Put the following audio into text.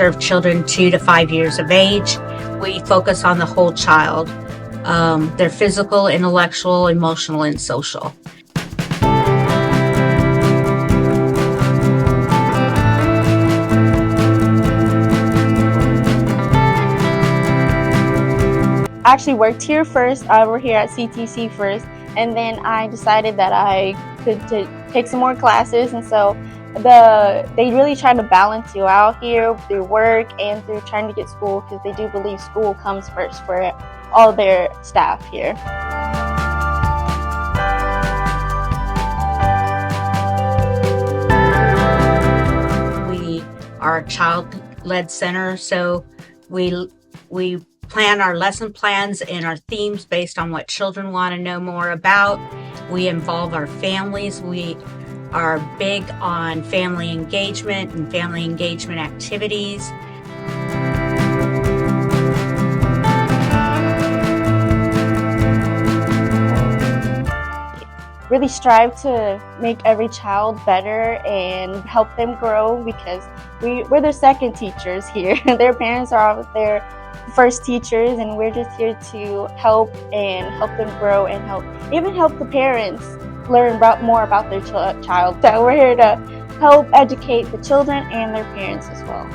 serve children 2 to 5 years of age. We focus on the whole child, their physical, intellectual, emotional, and social. I actually worked here first. We're here at CTC first, and then I decided that I could take some more classes, and so they really try to balance you out here through work and through trying to get school, because they do believe school comes first for all their staff here. We are a child-led center, so we plan our lesson plans and our themes based on what children want to know more about. We involve our families. We are big on family engagement and family engagement activities. Really strive to make every child better and help them grow, because we're their second teachers here. Their parents are their first teachers, and we're just here to help them grow and help the parents learn more about their child. So we're here to help educate the children and their parents as well.